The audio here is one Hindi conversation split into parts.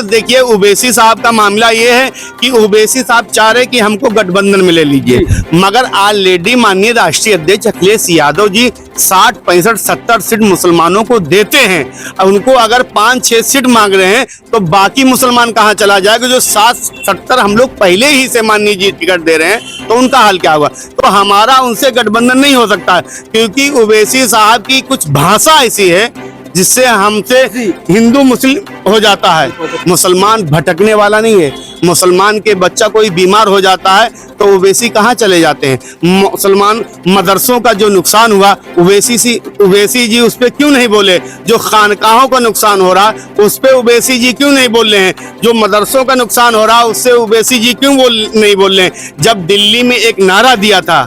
देखिए, ओवैसी साहब का मामला ये है कि ओवैसी साहब चाह रहे कि हमको गठबंधन में ले लीजिए, मगर ऑलरेडी माननीय राष्ट्रीय अध्यक्ष अखिलेश यादव जी 60, 65, 70 सीट मुसलमानों को देते हैं। उनको अगर 5-6 सीट मांग रहे हैं तो बाकी मुसलमान कहाँ चला जाएगा? जो 60-70 हम लोग पहले ही से माननीय जी टिकट दे रहे हैं, तो उनका हाल क्या होगा? तो हमारा उनसे गठबंधन नहीं हो सकता, क्योंकि ओवैसी साहब की कुछ भाषा ऐसी है जिससे हमसे हिंदू मुस्लिम हो जाता है। मुसलमान भटकने वाला नहीं है। मुसलमान के बच्चा कोई बीमार हो जाता है तो ओवैसी कहाँ चले जाते हैं? मुसलमान मदरसों का जो नुकसान हुआ, ओवैसी जी उस पर क्यों नहीं बोले? जो खानकाहों का नुकसान हो रहा उस पर ओवैसी जी क्यों नहीं बोल रहे हैं? जो मदरसों का नुकसान हो रहा उससे ओवैसी जी क्यों नहीं बोल रहे हैं? जब दिल्ली में एक नारा दिया था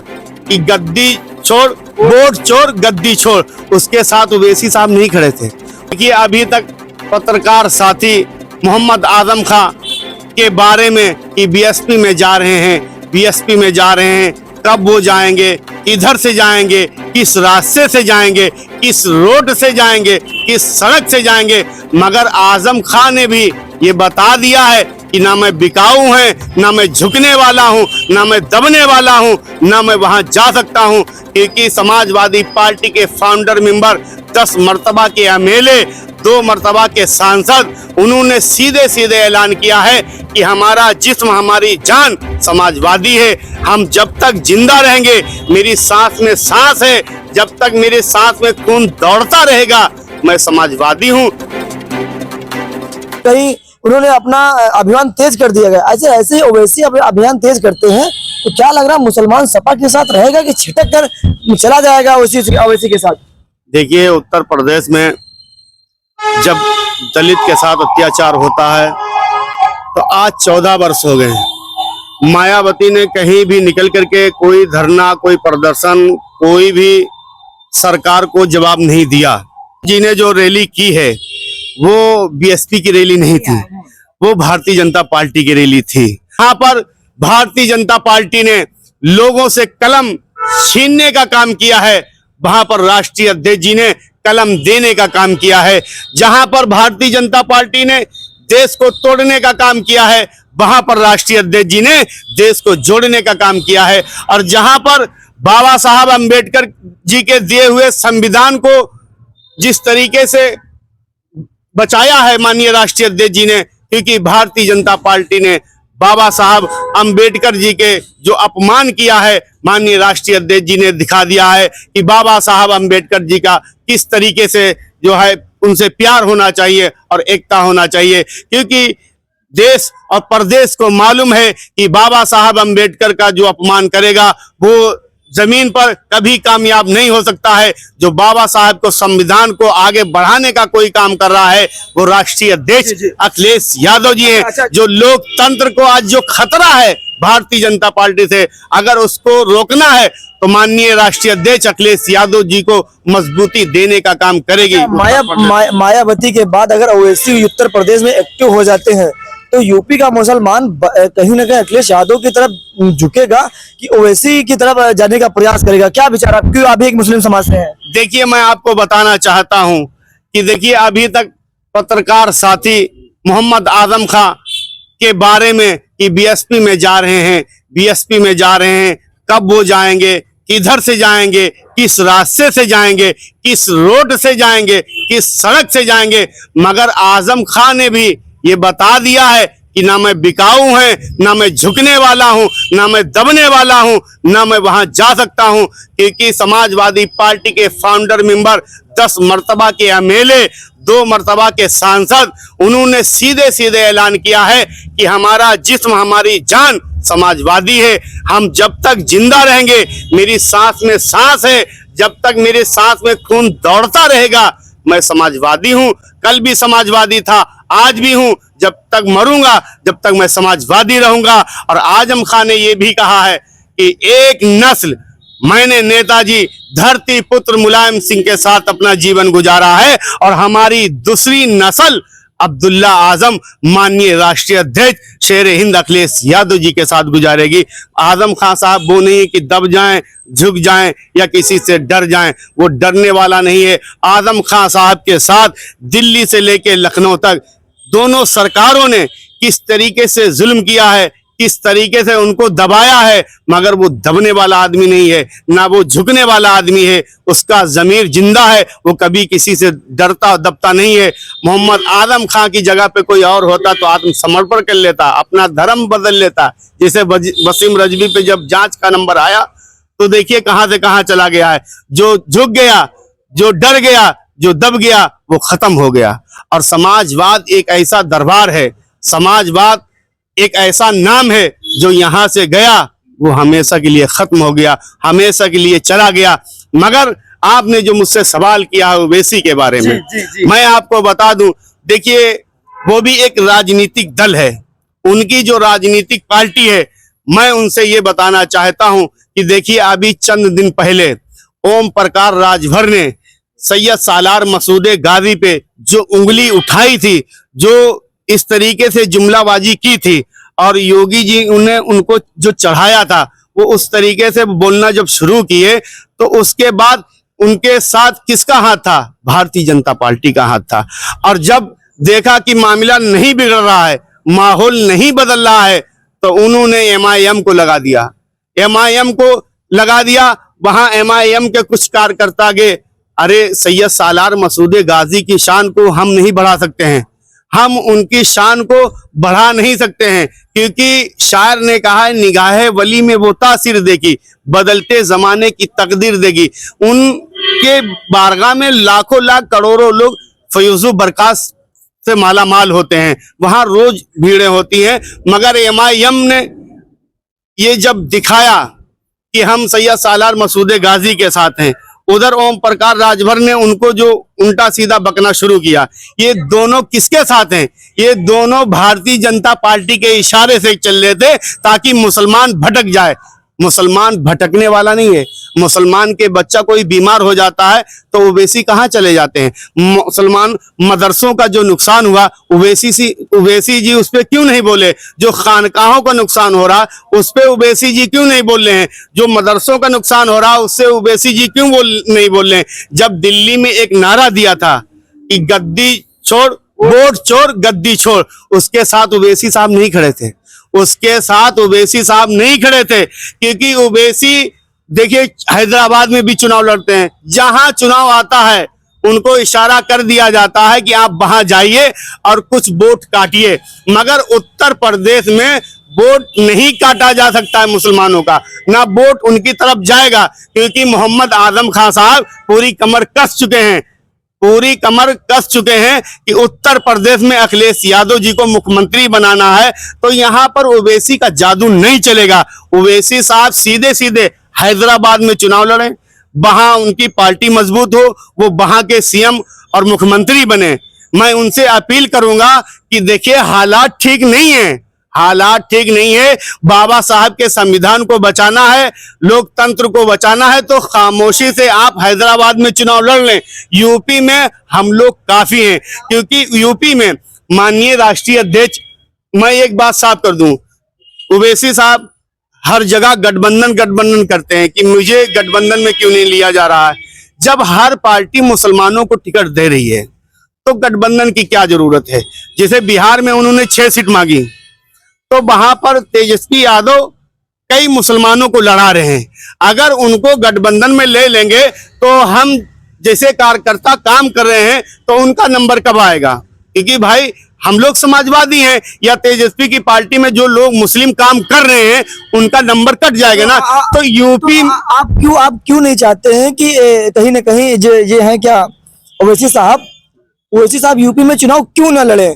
कि गद्दी छोड़, वोट चोर, गद्दी छोड़, उसके साथ ओवैसी साहब नहीं खड़े थे। देखिए, अभी तक पत्रकार साथी मोहम्मद आजम खां के बारे में कि बीएसपी में जा रहे हैं, बीएसपी में जा रहे हैं, कब वो जाएंगे, किधर से जाएंगे, किस रास्ते से जाएंगे, किस रोड से जाएंगे, किस सड़क से जाएंगे, मगर आजम खां ने भी ये बता दिया है कि ना मैं बिकाऊ है, ना मैं झुकने वाला हूँ, ना मैं दबने वाला हूँ, ना मैं वहां जा सकता हूँ, क्योंकि समाजवादी पार्टी के फाउंडर मेंबर, 10 मर्तबा के एमएलए, 2 मर्तबा के सांसद, उन्होंने सीधे सीधे ऐलान किया है कि हमारा जिस्म, हमारी जान समाजवादी है। हम जब तक जिंदा रहेंगे, मेरी सांस में सांस है, जब तक मेरी सांस में खून दौड़ता रहेगा, मैं समाजवादी हूँ। कहीं उन्होंने अपना अभियान तेज कर दिया गया। ऐसे ही ओवैसी अभियान तेज करते हैं तो क्या लग रहा है, मुसलमान सपा के साथ रहेगा कि छिटक कर चला जाएगा ओवैसी के साथ? देखिए, उत्तर प्रदेश में जब दलित के साथ अत्याचार होता है तो आज 14 वर्ष हो गए हैं। मायावती ने कहीं भी निकल करके कोई धरना, कोई प्रदर्शन, कोई भी सरकार को जवाब नहीं दिया। जी ने जो रैली की है वो बीएसपी की रैली नहीं थी, वो भारतीय जनता पार्टी की रैली थी। यहाँ पर भारतीय जनता पार्टी ने लोगों से कलम छीनने का काम किया है, वहां पर राष्ट्रीय अध्यक्ष जी ने कलम देने का काम किया है। जहां पर भारतीय जनता पार्टी ने देश को तोड़ने का काम किया है, वहां पर राष्ट्रीय अध्यक्ष जी ने देश को जोड़ने का काम किया है। और जहां पर बाबा साहब अम्बेडकर जी के दिए हुए संविधान को जिस तरीके से बचाया है माननीय राष्ट्रीय अध्यक्ष जी ने, क्योंकि भारतीय जनता पार्टी ने बाबा साहब अम्बेडकर जी के जो अपमान किया है, माननीय राष्ट्रीय अध्यक्ष जी ने दिखा दिया है कि बाबा साहब अम्बेडकर जी का किस तरीके से जो है उनसे प्यार होना चाहिए और एकता होना चाहिए। क्योंकि देश और प्रदेश को मालूम है कि बाबा साहब अम्बेडकर का जो अपमान करेगा वो जमीन पर कभी कामयाब नहीं हो सकता है। जो बाबा साहब को, संविधान को आगे बढ़ाने का कोई काम कर रहा है वो राष्ट्रीय अध्यक्ष अखिलेश यादव जी हैं। जो लोकतंत्र को आज जो खतरा है भारतीय जनता पार्टी से, अगर उसको रोकना है तो माननीय राष्ट्रीय अध्यक्ष अखिलेश यादव जी को मजबूती देने का काम करेगी। मायावती के बाद अगर ओवैसी उत्तर प्रदेश में एक्टिव हो जाते हैं तो यूपी का मुसलमान कहीं ना कहीं अखिलेश यादव की तरफ झुकेगा कि ओवैसी की तरफ जाने का प्रयास करेगा? क्या विचार आप, क्यों आप एक मुस्लिम समाज से हैं? देखिए, मैं आपको बताना चाहता हूं कि देखिए, अभी तक पत्रकार साथी मोहम्मद आजम खां के बारे में कि बीएसपी में जा रहे हैं, बीएसपी में जा रहे हैं, कब वो जाएंगे, किधर से जाएंगे, किस रास्ते से जाएंगे, किस रोड से जाएंगे, किस सड़क से जाएंगे, मगर आजम खां ने भी ये बता दिया है कि ना मैं बिकाऊ है, ना मैं झुकने वाला हूं, ना मैं दबने वाला हूं, ना मैं वहां जा सकता हूं, क्योंकि समाजवादी पार्टी के फाउंडर मेंबर, 10 मर्तबा के एमएलए, 2 मर्तबा के सांसद, उन्होंने सीधे सीधे ऐलान किया है कि हमारा जिस्म, हमारी जान समाजवादी है। हम जब तक जिंदा रहेंगे, मेरी सांस में सांस है, जब तक मेरी सांस में खून दौड़ता रहेगा, मैं समाजवादी हूँ। कल भी समाजवादी था, आज भी हूँ, जब तक मरूंगा जब तक मैं समाजवादी रहूंगा। और आजम खां ने यह भी कहा है कि एक नस्ल, मैंने नेताजी धरती पुत्र मुलायम सिंह के साथ अपना जीवन गुजारा है और हमारी दूसरी नस्ल अब्दुल्ला आजम माननीय राष्ट्रीय अध्यक्ष शेर हिंद अखिलेश यादव जी के साथ गुजारेगी। आजम खां साहब वो नहीं कि दब जाएं, झुक जाएं या किसी से डर जाएं, वो डरने वाला नहीं है। आजम खां साहब के साथ दिल्ली से लेके लखनऊ तक दोनों सरकारों ने किस तरीके से जुल्म किया है, किस तरीके से उनको दबाया है, मगर वो दबने वाला आदमी नहीं है, ना वो झुकने वाला आदमी है। उसका जमीर जिंदा है, वो कभी किसी से डरता दबता नहीं है। मोहम्मद आजम खां की जगह पे कोई और होता तो आत्मसमर्पण कर लेता, अपना धर्म बदल लेता। जैसे वसीम रजवी पे जब जांच का नंबर आया तो देखिए कहां से कहां चला गया है। जो झुक गया, जो डर गया, जो दब गया, वो खत्म हो गया। और समाजवाद एक ऐसा दरबार है, समाजवाद एक ऐसा नाम है जो यहां से गया वो हमेशा के लिए खत्म हो गया, हमेशा के लिए चला गया। मगर आपने जो मुझसे सवाल किया है ओवैसी के बारे में, मैं आपको बता दूं, देखिए वो भी एक राजनीतिक दल है, उनकी जो राजनीतिक पार्टी है। मैं उनसे ये बताना चाहता हूं कि देखिए अभी चंद दिन पहले ओम प्रकाश राजभर ने सैयद सालार मसूद गाजी पे जो उंगली उठाई थी, जो इस तरीके से जुमलाबाजी की थी, और योगी जी उन्हें उनको जो चढ़ाया था वो उस तरीके से बोलना जब शुरू किए तो उसके बाद उनके साथ किसका हाथ था? भारतीय जनता पार्टी का हाथ था। और जब देखा कि मामला नहीं बिगड़ रहा है, माहौल नहीं बदल रहा है, तो उन्होंने MIM को लगा दिया, MIM को लगा दिया। वहां MIM के कुछ कार्यकर्ता गए, अरे सैयद सालार मसूद गाजी की शान को हम नहीं बढ़ा सकते हैं, हम उनकी शान को बढ़ा नहीं सकते हैं, क्योंकि शायर ने कहा है निगाहे वली में वो तासीर देगी, बदलते जमाने की तकदीर देगी। उनके बारगाह में लाखों लाख करोड़ों लोग फयूजु बरकास से माला माल होते हैं, वहां रोज भीड़ें होती हैं। मगर MIM ने ये जब दिखाया कि हम सैयद सालार मसूद गाजी के साथ हैं, उधर ओम प्रकाश राजभर ने उनको जो उल्टा सीधा बकना शुरू किया। ये दोनों किसके साथ हैं? ये दोनों भारतीय जनता पार्टी के इशारे से चल रहे थे ताकि मुसलमान भटक जाए। मुसलमान भटकने वाला नहीं है। मुसलमान के बच्चा कोई बीमार हो जाता है तो ओवैसी कहाँ चले जाते हैं? मुसलमान मदरसों का जो नुकसान हुआ ओवैसी जी उस पर क्यों नहीं बोले? जो खानकाहों का नुकसान हो रहा उस पर ओवैसी जी क्यों नहीं बोल रहे हैं? जो मदरसों का नुकसान हो रहा उससे ओवैसी जी क्यों नहीं बोल रहे हैं? जब दिल्ली में एक नारा दिया था कि गद्दी छोड़, वोट चोर, गद्दी छोड़, उसके साथ ओवैसी साहब नहीं खड़े थे, उसके साथ ओवैसी साहब नहीं खड़े थे, क्योंकि ओवैसी देखिए हैदराबाद में भी चुनाव लड़ते हैं, जहां चुनाव आता है उनको इशारा कर दिया जाता है कि आप वहां जाइए और कुछ वोट काटिए। मगर उत्तर प्रदेश में वोट नहीं काटा जा सकता है मुसलमानों का, ना वोट उनकी तरफ जाएगा, क्योंकि मोहम्मद आजम खान साहब पूरी कमर कस चुके हैं, पूरी कमर कस चुके हैं कि उत्तर प्रदेश में अखिलेश यादव जी को मुख्यमंत्री बनाना है तो यहां पर ओवैसी का जादू नहीं चलेगा। ओवैसी साहब सीधे सीधे हैदराबाद में चुनाव लड़े, वहां उनकी पार्टी मजबूत हो, वो वहां के CM और मुख्यमंत्री बने। मैं उनसे अपील करूंगा कि देखिए हालात ठीक नहीं है, हालात ठीक नहीं है। बाबा साहब के संविधान को बचाना है, लोकतंत्र को बचाना है, तो खामोशी से आप हैदराबाद में चुनाव लड़ लें। यूपी में हम लोग काफी हैं, क्योंकि यूपी में माननीय राष्ट्रीय अध्यक्ष, मैं एक बात साफ कर दूं, ओवैसी साहब हर जगह गठबंधन करते हैं कि मुझे गठबंधन में क्यों नहीं लिया जा रहा है। जब हर पार्टी मुसलमानों को टिकट दे रही है तो गठबंधन की क्या जरूरत है? जैसे बिहार में उन्होंने 6 सीट मांगी तो वहां पर तेजस्वी यादव कई मुसलमानों को लड़ा रहे हैं। अगर उनको गठबंधन में ले लेंगे तो हम जैसे कार्यकर्ता काम कर रहे हैं तो उनका नंबर कब आएगा? क्योंकि भाई हम लोग समाजवादी हैं, या तेजस्वी की पार्टी में जो लोग मुस्लिम काम कर रहे हैं उनका नंबर कट जाएगा ना। तो यूपी तो आप क्यों नहीं चाहते हैं कि कहीं ना कहीं ये है क्या ओवैसी साहब यूपी में चुनाव क्यों न लड़े?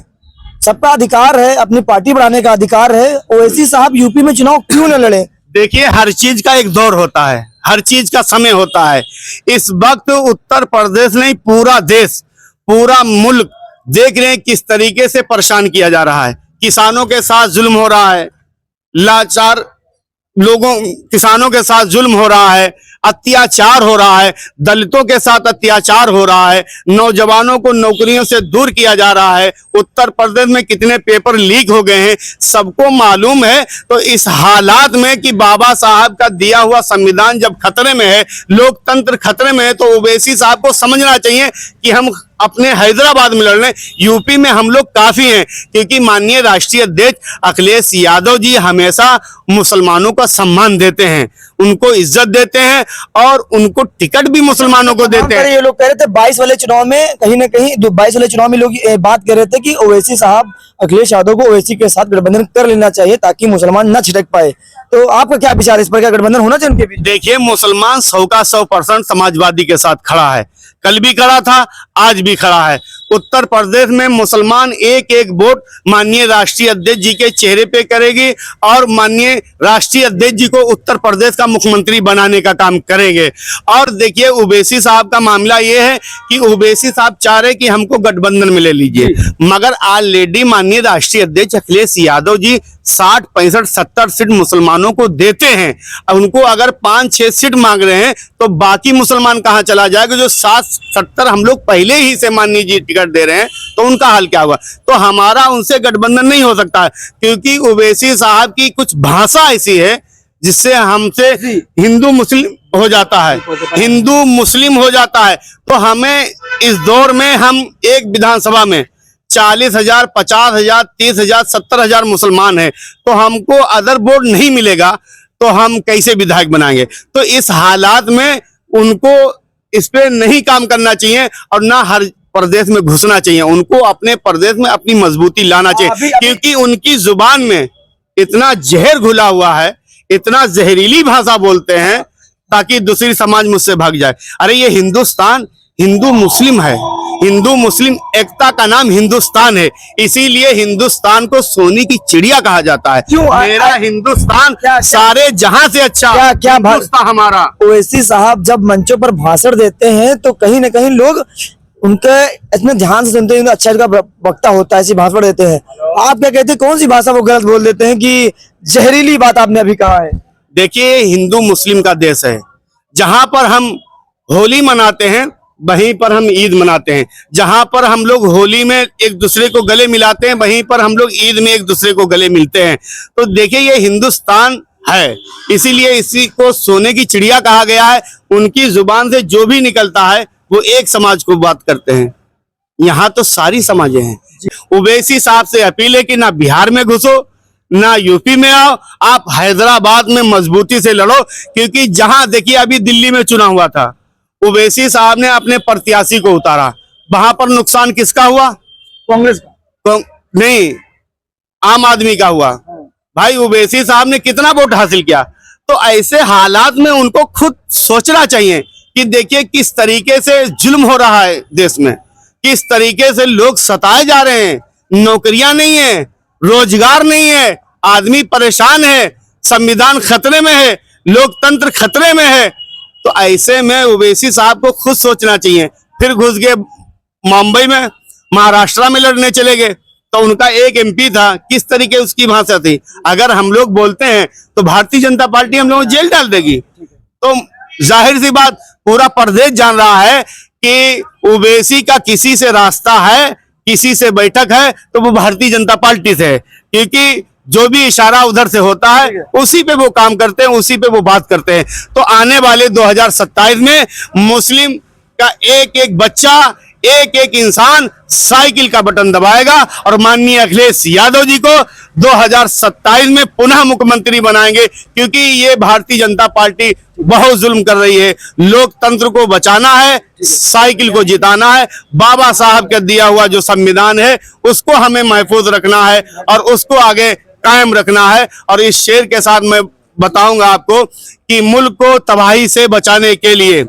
सबका अधिकार है, अपनी पार्टी बढ़ाने का अधिकार है, ओवैसी साहब यूपी में चुनाव क्यों न लड़े? देखिए हर चीज का एक दौर होता है, हर चीज का समय होता है। इस वक्त उत्तर प्रदेश नहीं पूरा देश, पूरा मुल्क देख रहे हैं किस तरीके से परेशान किया जा रहा है। किसानों के साथ जुल्म हो रहा है, लाचार लोगों किसानों के साथ जुल्म हो रहा है। अत्याचार हो रहा है, दलितों के साथ अत्याचार हो रहा है, नौजवानों को नौकरियों से दूर किया जा रहा है, उत्तर प्रदेश में कितने पेपर लीक हो गए हैं सबको मालूम है। तो इस हालात में कि बाबा साहब का दिया हुआ संविधान जब खतरे में है, लोकतंत्र खतरे में है, तो ओवैसी साहब को समझना चाहिए कि हम अपने हैदराबाद में लड़ रहे हैं, यूपी में हम लोग काफी हैं, क्योंकि माननीय राष्ट्रीय अध्यक्ष अखिलेश यादव जी हमेशा मुसलमानों का सम्मान देते हैं, उनको इज्जत देते हैं और उनको टिकट भी मुसलमानों को देते हैं। ये लोग कह रहे थे 22 वाले चुनाव में कहीं ना कहीं 22 वाले चुनाव में लोग ये बात कर रहे थे कि ओवैसी साहब अखिलेश यादव को ओवैसी के साथ गठबंधन कर लेना चाहिए ताकि मुसलमान न छिटक पाए। तो आपका क्या विचार है इस पर, क्या गठबंधन होना चाहिए उनके बीच? देखिए, मुसलमान 100 का 100% समाजवादी के साथ खड़ा है, कल भी खड़ा था, आज भी खड़ा है। उत्तर प्रदेश में मुसलमान एक एक वोट माननीय राष्ट्रीय अध्यक्ष जी के चेहरे पे करेगी और माननीय राष्ट्रीय अध्यक्ष जी को उत्तर प्रदेश का मुख्यमंत्री बनाने का काम करेंगे। और देखिए, ओवैसी साहब का मामला ये है कि ओवैसी साहब चाह रहे कि हमको गठबंधन में ले लीजिए, मगर ऑलरेडी माननीय राष्ट्रीय अध्यक्ष अखिलेश यादव जी 60, 65, 70 सीट मुसलमानों को देते हैं। अब उनको अगर 5-6 सीट मांग रहे हैं तो बाकी मुसलमान कहां चला जाएगा? जो 60-70 हम लोग पहले ही से माननीय जी टिकट दे रहे हैं, तो उनका हाल क्या हुआ? तो हमारा उनसे गठबंधन नहीं हो सकता है, क्योंकि ओवैसी साहब की कुछ भाषा ऐसी है जिससे हमसे हिंदू मुस्लिम हो जाता है, हिंदू मुस्लिम हो जाता है। तो हमें इस दौर में हम एक विधानसभा में 40,000, 50,000, 30,000, 70,000 मुसलमान हैं, तो हमको अदर बोर्ड नहीं मिलेगा तो हम कैसे विधायक बनाएंगे? तो इस हालात में उनको इस पे नहीं काम करना चाहिए और ना हर प्रदेश में घुसना चाहिए, उनको अपने प्रदेश में अपनी मजबूती लाना चाहिए, क्योंकि उनकी जुबान में इतना जहर घुला हुआ है, इतना जहरीली भाषा बोलते हैं ताकि दूसरी समाज मुझसे भाग जाए। अरे ये हिंदुस्तान हिंदू मुस्लिम है, हिंदू मुस्लिम एकता का नाम हिंदुस्तान है, इसीलिए हिंदुस्तान को सोने की चिड़िया कहा जाता है। मेरा हिंदुस्तान सारे जहां से अच्छा हिंदुस्तान हमारा। ओवैसी साहब जब मंचों पर भाषण देते हैं तो कहीं ना कहीं लोग उनके इतने ध्यान से सुनते हैं, अच्छा इनका वक्ता होता है, ऐसी भाषण देते हैं। आप क्या कहते हैं, कौन सी भाषा वो गलत बोल देते हैं कि जहरीली बात आपने अभी कहा है? देखिए, हिंदू मुस्लिम का देश है, जहां पर हम होली मनाते हैं वहीं पर हम ईद मनाते हैं, जहां पर हम लोग होली में एक दूसरे को गले मिलाते हैं वहीं पर हम लोग ईद में एक दूसरे को गले मिलते हैं। तो देखिए, ये हिंदुस्तान है, इसीलिए इसी को सोने की चिड़िया कहा गया है। उनकी जुबान से जो भी निकलता है वो एक समाज को बात करते हैं, यहाँ तो सारी समाजें हैं। ओवैसी साहब से अपील है कि ना बिहार में घुसो ना यूपी में आओ, आप हैदराबाद में मजबूती से लड़ो, क्योंकि जहां देखिए अभी दिल्ली में चुनाव हुआ था, ओवैसी साहब ने अपने प्रत्याशी को उतारा, वहां पर नुकसान किसका हुआ? कांग्रेस का नहीं, आम आदमी का हुआ। भाई ओवैसी साहब ने कितना वोट हासिल किया? तो ऐसे हालात में उनको खुद सोचना चाहिए कि देखिए किस तरीके से जुल्म हो रहा है देश में, किस तरीके से लोग सताए जा रहे हैं, नौकरियां नहीं है, रोजगार नहीं है, आदमी परेशान है, संविधान खतरे में है, लोकतंत्र खतरे में है। तो ऐसे में ओवैसी साहब को खुद सोचना चाहिए। फिर घुस गए मुंबई में, महाराष्ट्र में लड़ने चले गए, तो उनका एक एमपी था, किस तरीके उसकी भाषा थी। अगर हम लोग बोलते हैं तो भारतीय जनता पार्टी हम लोग जेल डाल देगी। तो जाहिर सी बात, पूरा प्रदेश जान रहा है कि ओवैसी का किसी से रास्ता है, किसी से बैठक है, तो वो भारतीय जनता पार्टी से है, क्योंकि जो भी इशारा उधर से होता है उसी पे वो काम करते हैं, उसी पे वो बात करते हैं। तो आने वाले 2027 में मुस्लिम का एक एक बच्चा, एक एक इंसान साइकिल का बटन दबाएगा और माननीय अखिलेश यादव जी को 2027 में पुनः मुख्यमंत्री बनाएंगे, क्योंकि ये भारतीय जनता पार्टी बहुत जुल्म कर रही है। लोकतंत्र को बचाना है, साइकिल को जिताना है, बाबा साहब का दिया हुआ जो संविधान है उसको हमें महफूज रखना है और उसको आगे कायम रखना है। और इस शेर के साथ मैं बताऊंगा आपको कि मुल्क को तबाही से बचाने के लिए,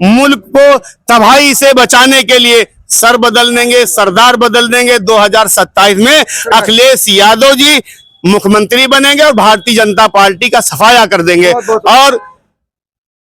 मुल्क को तबाही से बचाने के लिए सर बदल देंगे, सरदार बदल देंगे। 2027 में अखिलेश यादव जी मुख्यमंत्री बनेंगे और भारतीय जनता पार्टी का सफाया कर देंगे। और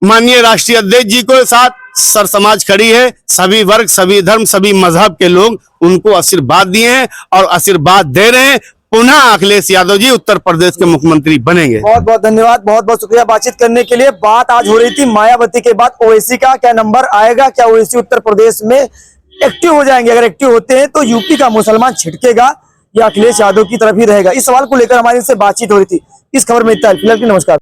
माननीय राष्ट्रीय अध्यक्ष जी को साथ सर समाज खड़ी है, सभी वर्ग, सभी धर्म, सभी मजहब के लोग उनको आशीर्वाद दिए हैं और आशीर्वाद दे रहे हैं। पुनः अखिलेश यादव जी उत्तर प्रदेश के मुख्यमंत्री बनेंगे। बहुत बहुत धन्यवाद, बहुत बहुत शुक्रिया बातचीत करने के लिए। बात आज हो रही थी मायावती के बाद ओवैसी का क्या नंबर आएगा, क्या ओवैसी उत्तर प्रदेश में एक्टिव हो जाएंगे? अगर एक्टिव होते हैं तो यूपी का मुसलमान छिटकेगा या अखिलेश यादव की तरफ ही रहेगा? इस सवाल को लेकर हमारी इनसे बातचीत हो रही थी। इस खबर में इतना ही। फिलहाल के लिए नमस्कार।